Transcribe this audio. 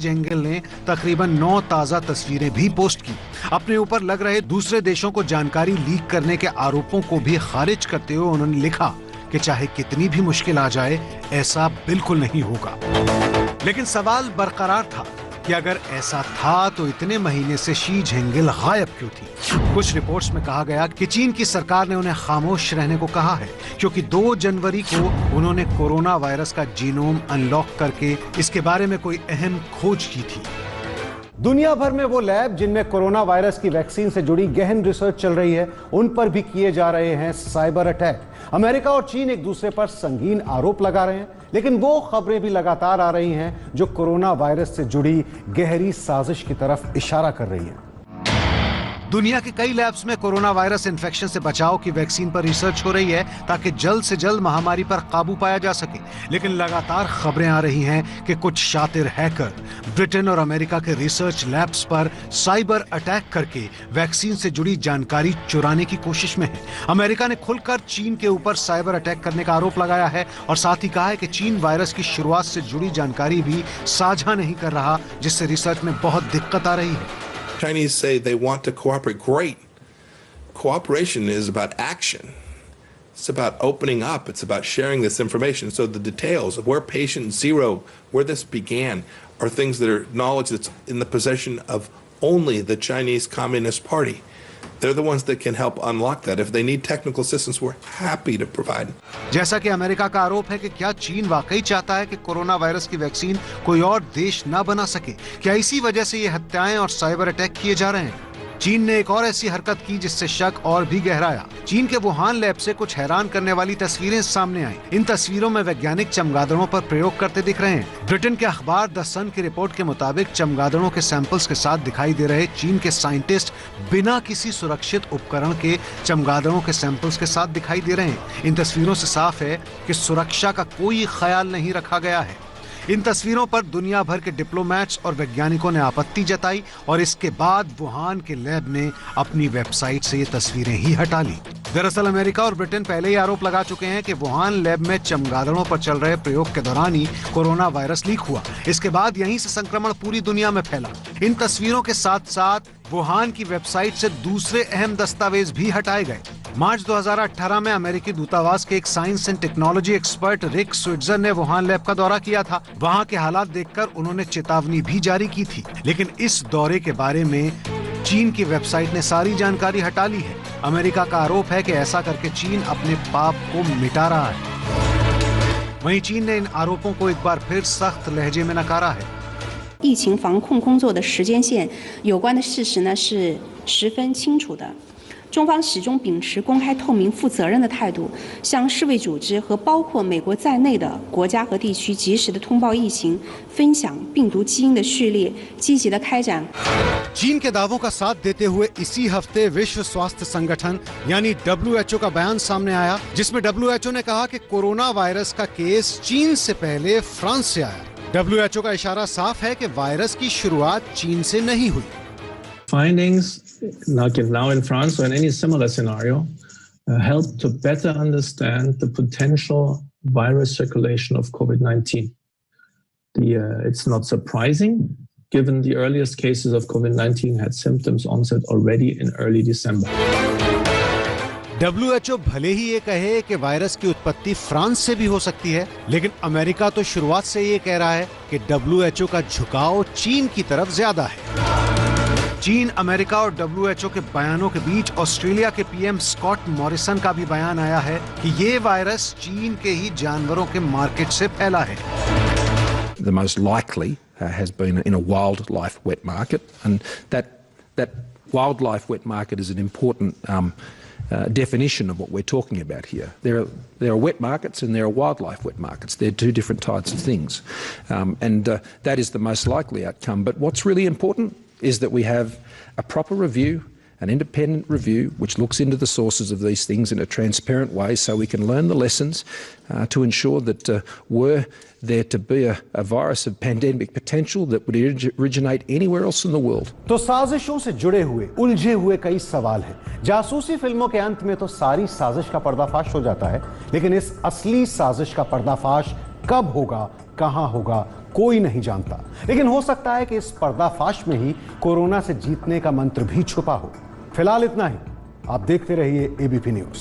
जेंगिल ने तकरीबन 9 ताजा तस्वीरें भी पोस्ट की। अपने ऊपर लग रहे दूसरे देशों को जानकारी लीक करने के आरोपों को भी खारिज करते हुए उन्होंने लिखा कि चाहे कितनी भी मुश्किल आ जाए, ऐसा बिल्कुल नहीं होगा। लेकिन सवाल बरकरार था कि अगर ऐसा था तो इतने महीने से शी झेंगिल गायब क्यों थी? कुछ रिपोर्ट्स में कहा गया कि चीन की सरकार ने उन्हें खामोश रहने को कहा है, क्योंकि 2 जनवरी को उन्होंने कोरोना वायरस का जीनोम अनलॉक करके इसके बारे में कोई अहम खोज की थी। दुनिया भर में वो लैब जिनमें कोरोना वायरस की वैक्सीन से जुड़ी गहन रिसर्च चल रही है, उन पर भी किए जा रहे हैं साइबर अटैक। अमेरिका और चीन एक दूसरे पर संगीन आरोप लगा रहे हैं, लेकिन वो खबरें भी लगातार आ रही हैं जो कोरोना वायरस से जुड़ी गहरी साजिश की तरफ इशारा कर रही हैं। दुनिया के कई लैब्स में कोरोना वायरस इन्फेक्शन से बचाव की वैक्सीन पर रिसर्च हो रही है ताकि जल्द से जल्द महामारी पर काबू पाया जा सके। लेकिन लगातार खबरें आ रही हैं कि कुछ शातिर हैकर ब्रिटेन और अमेरिका के रिसर्च लैब्स पर साइबर अटैक करके वैक्सीन से जुड़ी जानकारी चुराने की कोशिश में है। अमेरिका ने खुलकर चीन के ऊपर साइबर अटैक करने का आरोप लगाया है और साथ ही कहा है कि चीन वायरस की शुरुआत से जुड़ी जानकारी भी साझा नहीं कर रहा, जिससे रिसर्च में बहुत दिक्कत आ रही है। Chinese say they want to cooperate. Great. Cooperation is about action. It's about opening up. It's about sharing this information. So the details of where patient 0, where this began, are things that are knowledge that's in the possession of only the Chinese Communist Party. They're the ones that can help unlock that. If they need technical assistance, we're happy to provide. जैसा कि America का आरोप है कि क्या चीन वाकई चाहता है कि कोरोना वायरस की वैक्सीन कोई और देश ना बना सके? क्या इसी वजह से ये हत्याएं और साइबर अटैक किए जा रहे हैं? चीन ने एक और ऐसी हरकत की जिससे शक और भी गहराया। चीन के वुहान लैब से कुछ हैरान करने वाली तस्वीरें सामने आई। इन तस्वीरों में वैज्ञानिक चमगादड़ों पर प्रयोग करते दिख रहे हैं। ब्रिटेन के अखबार द सन की रिपोर्ट के मुताबिक चमगादड़ों के सैंपल्स के साथ दिखाई दे रहे चीन के साइंटिस्ट बिना किसी सुरक्षित उपकरण के चमगादड़ों के सैंपल्स के साथ दिखाई दे रहे हैं। इन तस्वीरों से साफ है कि सुरक्षा का कोई ख्याल नहीं रखा गया है। इन तस्वीरों पर दुनिया भर के डिप्लोमैट्स और वैज्ञानिकों ने आपत्ति जताई और इसके बाद वुहान के लैब ने अपनी वेबसाइट से ये तस्वीरें ही हटा ली। दरअसल अमेरिका और ब्रिटेन पहले ही आरोप लगा चुके हैं कि वुहान लैब में चमगादड़ों पर चल रहे प्रयोग के दौरान ही कोरोना वायरस लीक हुआ। इसके बाद यहीं से संक्रमण पूरी दुनिया में फैला। इन तस्वीरों के साथ साथ वुहान की वेबसाइट से दूसरे अहम दस्तावेज भी हटाए गए। मार्च 2018 में अमेरिकी दूतावास के एक science and technology expert Rick Schweitzer ने वुहान लैब का दौरा किया था। वहां के हालात देखकर उन्होंने चेतावनी भी जारी की थी, लेकिन इस दौरे के बारे में चीन की वेबसाइट ने सारी जानकारी हटा ली है। अमेरिका का आरोप है कि ऐसा करके चीन अपने पाप को मिटा रहा है। वहीं चीन ने इन आरोपों को एक बार फिर सख्त लहजे में नकारा है। 疫情防控工作的时间线有关的事实呢是十分清楚的。中方始终秉持公开、透明、负责任的态度，向世卫组织和包括美国在内的国家和地区及时的通报疫情，分享病毒基因的序列，积极的开展。 चीन के दावों का साथ देते हुए इसी हफ्ते विश्व स्वास्थ्य संगठन यानी WHO का बयान सामने आया, जिसमें WHO ने कहा कि कोरोना वायरस का केस चीन से पहले फ्रांस से आया। WHO का इशारा साफ है कि वायरस की शुरुआत चीन से नहीं हुई। Findings like now in France or in any similar scenario help to better understand the potential virus circulation of COVID-19. It's not surprising given the earliest cases of COVID-19 had symptoms onset already in early December. WHO भले ही ये कहे कि virus की उत्पत्ति France से भी हो सकती है, लेकिन अमेरिका तो शुरुआत से ये कह रहा है कि WHO का झुकाव चीन की तरफ ज्यादा है। चीन, अमेरिका और WHO के बयानों के बीच ऑस्ट्रेलिया के पीएम स्कॉट मॉरिसन का भी बयान आया है कि ये वायरस चीन के ही जानवरों के मार्केट से फैला है। The most likely has been in a wildlife wet market, and that wildlife wet market is an important definition of what we're talking about here. There are wet markets and there are wildlife wet markets. They're two different types of things, and that is the most likely outcome. But what's really important is that we have a proper review, an independent review, which looks into the sources of these things in a transparent way so we can learn the lessons to ensure that were there to be a virus of pandemic potential that would originate anywhere else in the world. तो साजिशों से जुड़े हुए, उलझे हुए कई सवाल हैं। जासूसी फिल्मों के अंत में तो सारी साजिश का पर्दाफाश हो जाता है, लेकिन इस असली साजिश का पर्दाफाश कब होगा, कहां होगा, कोई नहीं जानता, लेकिन हो सकता है कि इस पर्दाफाश में ही कोरोना से जीतने का मंत्र भी छुपा हो। फिलहाल इतना ही। आप देखते रहिए एबीपी न्यूज।